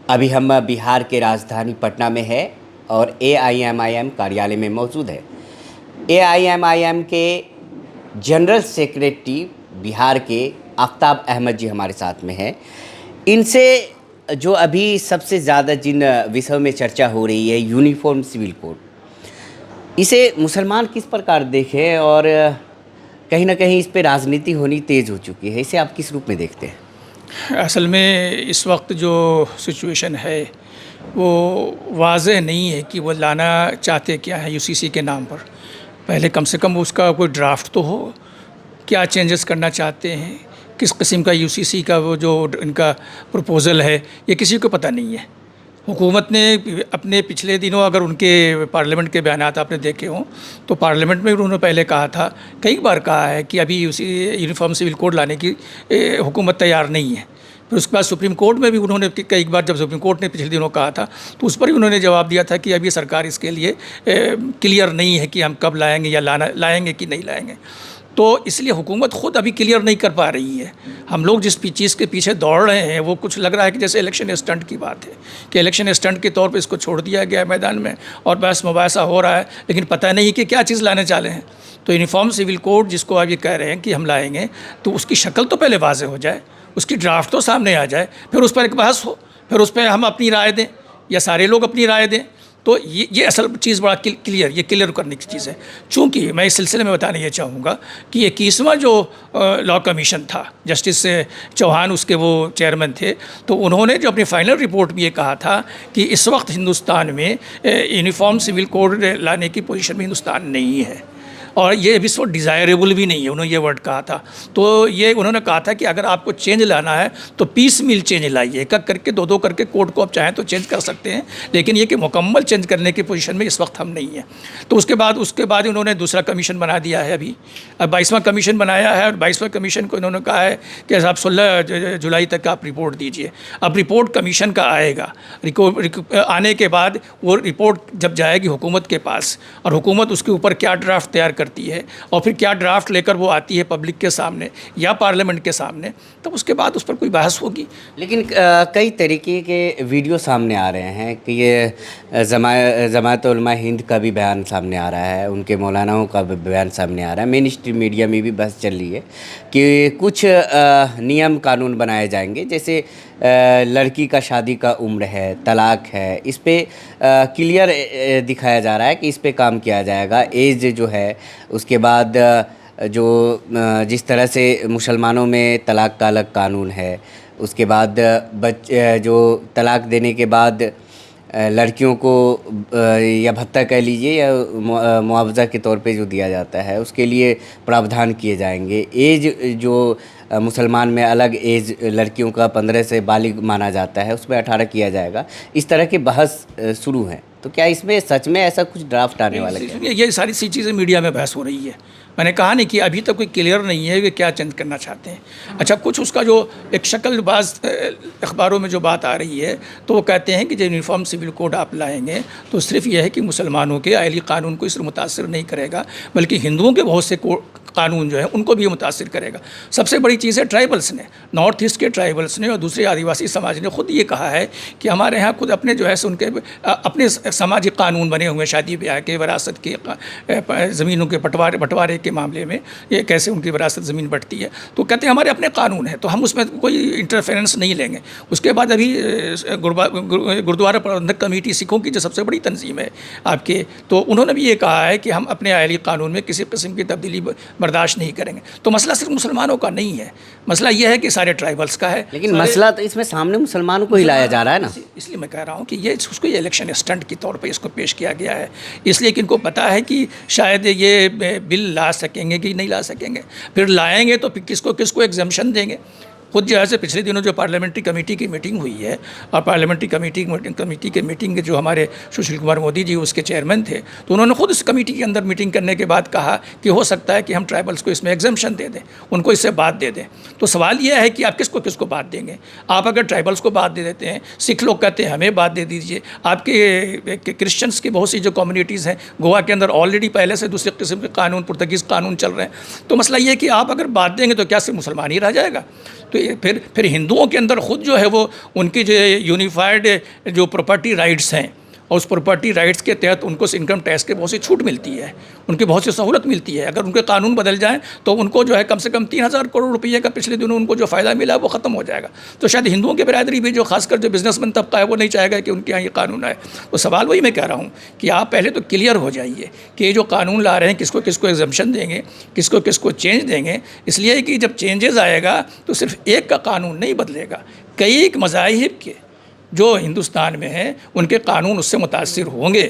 अभी हम बिहार के राजधानी पटना में है और एआईएमआईएम कार्यालय में मौजूद है। एआईएमआईएम के जनरल सेक्रेटरी बिहार के आफ्ताब अहमद जी हमारे साथ में हैं। इनसे जो अभी सबसे ज़्यादा जिन विषयों में चर्चा हो रही है, यूनिफॉर्म सिविल कोड, इसे मुसलमान किस प्रकार देखें और कहीं ना कहीं इस पे राजनीति होनी तेज़ हो चुकी है, इसे आप किस रूप में देखते हैं? असल में इस वक्त जो सिचुएशन है वो वाज़ेह नहीं है कि वो लाना चाहते क्या है यूसीसी के नाम पर। पहले कम से कम उसका कोई ड्राफ्ट तो हो, क्या चेंजेस करना चाहते हैं, किस किस्म का यूसीसी का वो जो इनका प्रपोज़ल है, ये किसी को पता नहीं है। हुकूमत ने अपने पिछले दिनों अगर उनके पार्लियामेंट के बयानात आपने देखे हों तो पार्लियामेंट में उन्होंने पहले कहा था, कई बार कहा है कि अभी उसी यूनिफॉर्म सिविल कोड लाने की हुकूमत तैयार नहीं है। फिर उसके बाद सुप्रीम कोर्ट में भी उन्होंने कई बार, जब सुप्रीम कोर्ट ने पिछले दिनों कहा था तो उस पर भी उन्होंने जवाब दिया था कि अभी सरकार इसके लिए क्लियर नहीं है कि हम कब लाएंगे या लाएंगे कि नहीं लाएंगे। तो इसलिए हुकूमत ख़ुद अभी क्लियर नहीं कर पा रही है। हम लोग जिस चीज़ के पीछे दौड़ रहे हैं वो कुछ लग रहा है कि जैसे इलेक्शन स्टंट की बात है, कि इलेक्शन स्टंट के तौर पे इसको छोड़ दिया गया है मैदान में और बहस मुबासा हो रहा है, लेकिन पता नहीं कि क्या चीज़ लाने चाले हैं। तो यूनिफॉर्म सिविल कोड जिसको आप ये कह रहे हैं कि हम लाएंगे, तो उसकी शक्ल तो पहले वाज़ेह हो जाए, उसकी ड्राफ्ट तो सामने आ जाए, फिर उस पर एक बहस हो, फिर उस पर हम अपनी राय दें या सारे लोग अपनी राय दें। तो ये असल चीज़ बड़ा क्लियर करने की चीज़ है। चूँकि मैं इस सिलसिले में बताना ये चाहूँगा कि 21वां जो लॉ कमीशन था, जस्टिस चौहान उसके वो चेयरमैन थे, तो उन्होंने जो अपनी फाइनल रिपोर्ट में ये कहा था कि इस वक्त हिंदुस्तान में यूनिफॉर्म सिविल कोड लाने की पोजीशन में हिंदुस्तान नहीं है और ये अभी सो डिज़ायरेबल भी नहीं है, उन्होंने ये वर्ड कहा था। तो ये उन्होंने कहा था कि अगर आपको चेंज लाना है तो पीस मिल चेंज लाइए, एक करके दो करके कोड को आप चाहें तो चेंज कर सकते हैं, लेकिन ये कि मुकम्मल चेंज करने की पोजीशन में इस वक्त हम नहीं हैं। तो उसके बाद उन्होंने दूसरा कमीशन बना दिया है। अभी अब 22वां कमीशन बनाया है और 22वें कमीशन को इन्होंने कहा है कि आप 16 जुलाई तक आप रिपोर्ट दीजिए। अब रिपोर्ट कमीशन का आएगा, आने के बाद वो रिपोर्ट जब जाएगी हुकूमत के पास और हुकूमत उसके ऊपर क्या ड्राफ्ट तैयार करती है और फिर क्या ड्राफ्ट लेकर वो आती है पब्लिक के सामने या पार्लियामेंट के सामने, तब उसके बाद उस पर कोई बहस होगी। लेकिन कई तरीके के वीडियो सामने आ रहे हैं कि ये जमात उलमा हिंद का भी बयान सामने आ रहा है, उनके मौलानाओं का भी बयान सामने आ रहा है, मेन स्ट्रीम मीडिया में भी बहस चल रही है कि कुछ नियम कानून बनाए जाएंगे, जैसे लड़की का शादी का उम्र है, तलाक है, इस पे क्लियर दिखाया जा रहा है कि इस पे काम किया जाएगा। एज जो है, उसके बाद जो जिस तरह से मुसलमानों में तलाक का अलग कानून है, उसके बाद जो तलाक देने के बाद लड़कियों को या भत्ता कह लीजिए या मुआवजा के तौर पे जो दिया जाता है, उसके लिए प्रावधान किए जाएंगे। एज जो मुसलमान में अलग एज लड़कियों का 15 से बालिग माना जाता है, उसमें 18 किया जाएगा। इस तरह की बहस शुरू है, तो क्या इसमें सच में ऐसा कुछ ड्राफ्ट आने वाला है? ये सारी सी चीज़ें मीडिया में बहस हो रही है। मैंने कहा नहीं कि अभी तक कोई क्लियर नहीं है कि क्या चेंज करना चाहते हैं। अच्छा, कुछ उसका जो एक शक्लबाज अखबारों में जो बात आ रही है, तो वो कहते हैं कि जो यूनिफॉर्म सिविल कोड आप लाएंगे तो सिर्फ यह है कि मुसलमानों के आइली कानून को इससे मुतासिर नहीं करेगा, बल्कि हिंदुओं के बहुत से कानून जो है उनको भी मुतासिर करेगा। सबसे बड़ी चीज़ है ट्राइबल्स ने, नॉर्थ ईस्ट के ट्राइबल्स ने और दूसरे आदिवासी समाज ने खुद ये कहा है कि हमारे यहाँ खुद अपने जो है उनके अपने सामाजिक कानून बने हुए हैं, शादी ब्याह के, विरासत के, ज़मीनों के बंटवारे के मामले में ये कैसे उनकी विरासत ज़मीन बढ़ती है। तो कहते हैं हमारे अपने कानून है, तो हम उसमें कोई इंटरफेरेंस नहीं लेंगे। उसके बाद अभी गुरुद्वारा प्रबंधक कमेटी, सिखों की जो सबसे बड़ी तंजीम है आपके, तो उन्होंने भी ये कहा है कि हम अपने आइली कानून में किसी किस्म की तब्दीली बर्दाश्त नहीं करेंगे। तो मसला सिर्फ मुसलमानों का नहीं है, मसला यह है कि सारे ट्राइबल्स का है। लेकिन मसला तो इसमें सामने मुसलमानों को ही लाया जा रहा है ना, इसलिए मैं कह रहा हूँ कि ये उसको ये इलेक्शन स्टंट के तौर पे इसको पेश किया गया है, इसलिए कि इनको पता है कि शायद ये बिल ला सकेंगे कि नहीं ला सकेंगे। फिर लाएंगे तो किसको एग्जम्पशन देंगे। खुद जो है पिछले दिनों जो पार्लियामेंट्री कमेटी की मीटिंग हुई है और पार्लियामेंट्री कमेटी के मीटिंग के जो हमारे सुशील कुमार मोदी जी उसके चेयरमैन थे, तो उन्होंने खुद इस कमेटी के अंदर मीटिंग करने के बाद कहा कि हो सकता है कि हम ट्राइबल्स को इसमें एग्जम्पशन दे दें, उनको इससे बात दे दें। तो सवाल यह है कि आप किसको बात देंगे। आप अगर ट्राइबल्स को बात दे देते हैं, सिख लोग कहते हैं हमें बात दे दीजिए, आपके क्रिश्चियंस की बहुत सी जो कम्युनिटीज़ हैं गोवा के अंदर ऑलरेडी पहले से दूसरे किस्म के कानून, पुर्तगीज़ कानून चल रहे हैं। तो मसला ये है कि आप अगर बात देंगे तो क्या सिर्फ मुसलमान ही रह जाएगा। तो फिर हिंदुओं के अंदर खुद जो है वो उनकी जो यूनिफाइड जो प्रॉपर्टी राइट्स हैं और उस प्रॉपर्टी राइट्स के तहत उनको इनकम टैक्स के बहुत सी छूट मिलती है, उनकी बहुत सी सहूलत मिलती है। अगर उनके कानून बदल जाएं तो उनको जो है कम से कम 3,000 करोड़ रुपये का पिछले दिनों उनको जो फ़ायदा मिला वो ख़त्म हो जाएगा। तो शायद हिंदुओं की बिरादरी भी जो खासकर जो बिजनेसमैन तबका है वो नहीं चाहेगा कि उनके यहाँ ये कानून आए। तो सवाल वही मैं कह रहा हूँ कि आप पहले तो क्लियर हो जाइए कि ये जो कानून ला रहे हैं किसको किसको एग्जम्पशन देंगे, किसको किसको चेंज देंगे। इसलिए कि जब चेंजेस आएगा तो सिर्फ एक का कानून नहीं बदलेगा, कई मज़ाहिब के जो हिंदुस्तान में हैं उनके कानून उससे मुतासिर होंगे।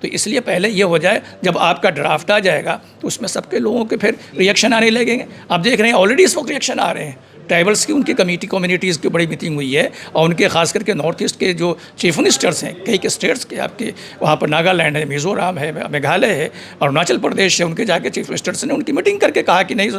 तो इसलिए पहले ये हो जाए, जब आपका ड्राफ्ट आ जाएगा तो उसमें सबके लोगों के फिर रिएक्शन आने लगेंगे। आप देख रहे हैं ऑलरेडी इस वक्त रिएक्शन आ रहे हैं। ट्राइबल्स की उनकी कम्युनिटीज़ की बड़ी मीटिंग हुई है और उनके खास करके नॉर्थ ईस्ट के जो चीफ मिनिस्टर्स हैं कई के स्टेट्स के, आपके वहाँ पर नागालैंड है, मिज़ोरम है, मेघालय है, अरुणाचल प्रदेश है, उनके जाके चीफ मिनिस्टर्स ने उनकी मीटिंग करके कहा कि नहीं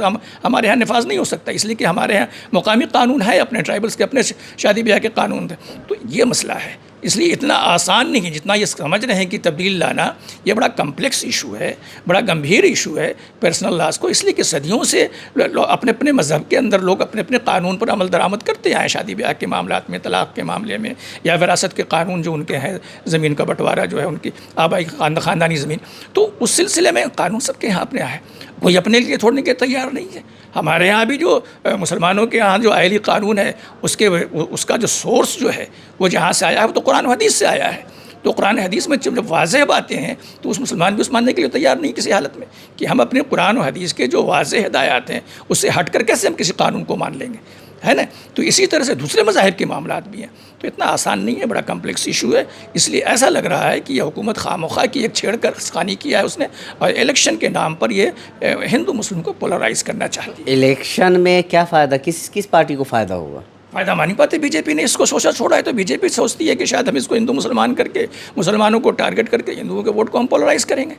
हमारे यहाँ नफाज नहीं हो सकता, इसलिए कि हमारे यहाँ मुकामी कानून है, अपने ट्राइबल्स के अपने शादी ब्याह के कानून थे। तो ये मसला है, इसलिए इतना आसान नहीं है जितना ये समझ रहे हैं कि तब्दील लाना ये बड़ा कम्प्लेक्स इशू है, बड़ा गंभीर इशू है पर्सनल लॉज को। इसलिए कि सदियों से अपने अपने मज़हब के अंदर लोग अपने अपने कानून पर अमल दरामद करते आए, शादी ब्याह के मामलात में, तलाक़ के मामले में, या विरासत के कानून जो उनके हैं, ज़मीन का बंटवारा जो है उनकी आबाई ख़ानदानी ज़मीन। तो उस सिलसिले में कानून सबके यहाँ अपने है, कोई अपने लिए छोड़ने के तैयार नहीं है। हमारे यहाँ भी जो मुसलमानों के यहाँ जो आयली कानून है उसका जो सोर्स जो है वो जहाँ से आया है वो तो कुरान हदीस से आया है। तो कुरान हदीस में जब वाज़ेह बातें हैं तो उस मुसलमान भी उस मानने के लिए तैयार नहीं किसी हालत में कि हम अपने कुरान और हदीस के जो वाज़ेह हिदायत हैं उससे हट कर कैसे हम किसी कानून को मान लेंगे, है ना। तो इसी तरह से दूसरे मज़ाहिब के मामलात भी हैं। तो इतना आसान नहीं है, बड़ा कम्प्लेक्स इशू है। इसलिए ऐसा लग रहा है कि यह हुकूमत खामोखा की एक छेड़ कर खानी किया है उसने, और इलेक्शन के नाम पर ये हिंदू मुस्लिम को पोलराइज़ करना चाहती है। इलेक्शन में क्या फ़ायदा, किस पार्टी को फ़ायदा होगा? फ़ायदा मान नहीं पाते। बीजेपी ने इसको सोचा छोड़ा है, तो बीजेपी सोचती है कि शायद हम इसको हिंदू मुसलमान करके, मुसलमानों को टारगेट करके हिंदुओं के वोट को हम पोलराइज़ करेंगे।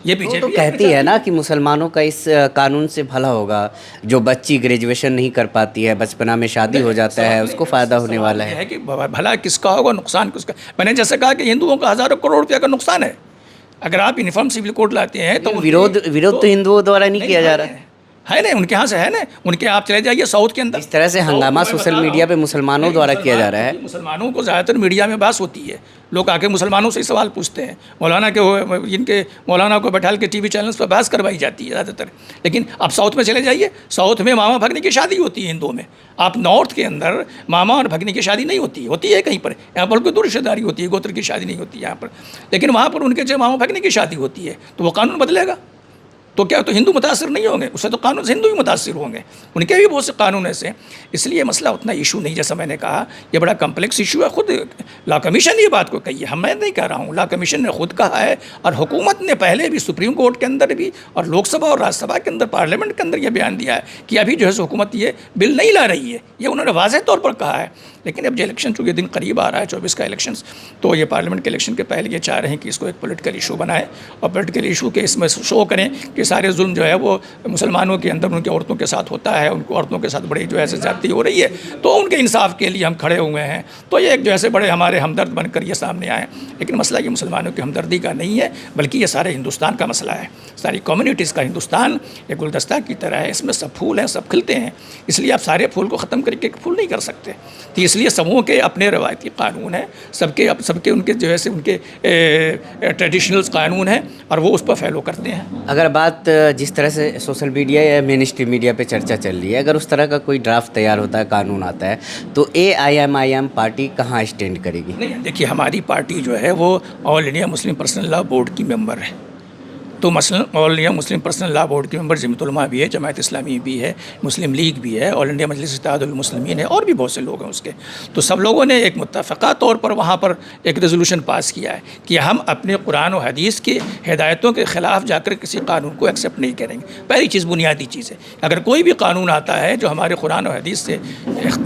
ये बीजेपी तो कहती है ना कि मुसलमानों का इस कानून से भला होगा। जो बच्ची ग्रेजुएशन नहीं कर पाती है, बचपना में शादी हो जाता है, उसको फ़ायदा होने वाला है कि भला किसका होगा, नुकसान किसका। मैंने जैसे कहा कि हिंदुओं का हज़ारों करोड़ रुपये का नुकसान है। अगर आप यूनिफॉर्म सिविल कोड लाते हैं तो विरोध तो हिंदुओं द्वारा नहीं किया जा रहा है ना, उनके यहाँ से है ना। उनके आप चले जाइए साउथ के अंदर, इस तरह से हंगामा सोशल मीडिया पे मुसलमानों द्वारा किया जा रहा है। मुसलमानों को ज़्यादातर मीडिया में बात होती है, लोग आके मुसलमानों से सवाल पूछते हैं, इनके मौलाना को बैठा के टीवी चैनल्स पर बहस करवाई जाती है ज़्यादातर। लेकिन आप साउथ में चले जाइए, साउथ में मामा भगनी की शादी होती है हिंदुओं में। आप नॉर्थ के अंदर मामा और भगनी की शादी नहीं होती है कहीं पर, यहाँ पर कोई दूर रिश्तेदारी होती है, गोत्र की शादी नहीं होती है यहाँ पर। लेकिन वहाँ पर उनके जो मामा भगनी की शादी होती है तो वो कानून बदलेगा तो क्या तो हिंदू मुतासिर नहीं होंगे, उससे तो कानून से हिंदू भी मुतासिर होंगे, उनके भी बहुत से कानून ऐसे। इसलिए मसला उतना इशू नहीं, जैसा मैंने कहा ये बड़ा कम्प्लेक्स इशू है। खुद लॉ कमीशन ये बात को कही है, मैं नहीं कह रहा हूँ, लॉ कमीशन ने खुद कहा है। और हुकूमत ने पहले भी सुप्रीम कोर्ट के अंदर भी और लोकसभा और राज्यसभा के अंदर, पार्लियामेंट के अंदर यह बयान दिया है कि अभी जो है हुकूमत ये बिल नहीं ला रही है, ये उन्होंने वाज़ेह तौर पर कहा है। लेकिन अब जो इलेक्शन चूँकि दिन करीब आ रहा है 24 का इलेक्शन, तो ये पार्लियामेंट के इलेक्शन के पहले ये चाह रहे हैं कि इसको एक पॉलिटिकल इशू बनाए और पॉलिटिकल इशू के इसमें शो करें कि सारे जुल्म जो है वो मुसलमानों के अंदर उनकी औरतों के साथ होता है, उनको औरतों के साथ बड़ी जो है ज़्यादती हो रही है, तो उनके इंसाफ के लिए हम खड़े हुए हैं। तो ये एक जो ऐसे बड़े हमारे हमदर्द बनकर ये सामने आए। लेकिन मसला ये मुसलमानों की हमदर्दी का नहीं है, बल्कि ये सारे हिंदुस्तान का मसला है, सारी कम्युनिटीज़ का। हिंदुस्तान एक गुलदस्ता की तरह है, इसमें सब फूल हैं, सब खिलते हैं। इसलिए आप सारे फूल को ख़त्म करके एक फूल नहीं कर सकते। तो इसलिए सबों के अपने रवायती कानून हैं, सबके उनके जो है से उनके ट्रेडिशनल्स कानून हैं और वो उस पर फॉलो करते हैं। अगर बात जिस तरह से सोशल मीडिया या मेन स्ट्रीम मीडिया पे चर्चा चल रही है, अगर उस तरह का कोई ड्राफ्ट तैयार होता है, कानून आता है, तो AIMIM पार्टी कहाँ स्टैंड करेगी? नहीं, देखिए हमारी पार्टी जो है वो all India Muslim personal law board की मेंबर है। तो मसलन all India Muslim personal law board के मेंबर जमीयत उलमा भी है, जमात इस्लामी भी है, मुस्लिम लीग भी है, ऑल इंडिया मजलिस इत्तेहादुल मुस्लिमीन है, और भी बहुत से लोग हैं उसके। तो सब लोगों ने एक मुत्तफ़क़ा तौर पर वहाँ पर एक रेजोल्यूशन पास किया है कि हम अपने कुरान और हदीस की हिदायतों के ख़िलाफ़ जाकर किसी कानून को एक्सेप्ट नहीं करेंगे। पहली चीज़, बुनियादी चीज़ है, अगर कोई भी कानून आता है जो हमारे कुरान और हदीस से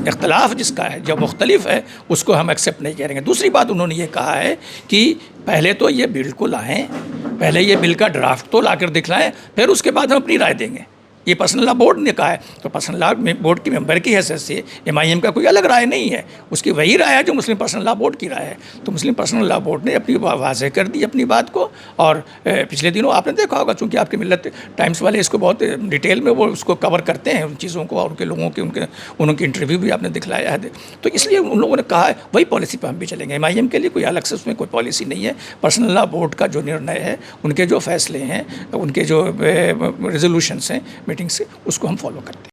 इख्तलाफ जिसका है, जो मुख्तलिफ है, उसको हम एक्सेप्ट नहीं करेंगे। दूसरी बात उन्होंने ये कहा है कि पहले तो ये बिल को लाएँ, पहले ये बिल का ड्राफ्ट तो लाकर दिखलाएं, फिर उसके बाद हम अपनी राय देंगे। ये पर्सनल लॉ बोर्ड ने कहा है, तो पर्सनल लॉ बोर्ड के मेंबर की हैसियत से MIM का कोई अलग राय नहीं है, उसकी वही राय है जो मुस्लिम पर्सनल लॉ बोर्ड की राय है। तो मुस्लिम पर्सनल लॉ बोर्ड ने अपनी वाज़ेह कर दी अपनी बात को। और पिछले दिनों आपने देखा होगा, चूँकि आपके मिल्लत टाइम्स वाले इसको बहुत डिटेल में वो उसको कवर करते हैं उन चीज़ों को, और उनके लोगों के उनके इंटरव्यू भी आपने दिखलाया है। तो इसलिए उन लोगों ने कहा है वही पॉलिसी पर हम भी चलेंगे। MIM के लिए कोई अलग से उसमें कोई पॉलिसी नहीं है। पर्सनल लॉ बोर्ड का जो निर्णय है, उनके जो फैसले हैं, उनके जो रेजोल्यूशंस हैं मीटिंग से, उसको हम फॉलो करते हैं।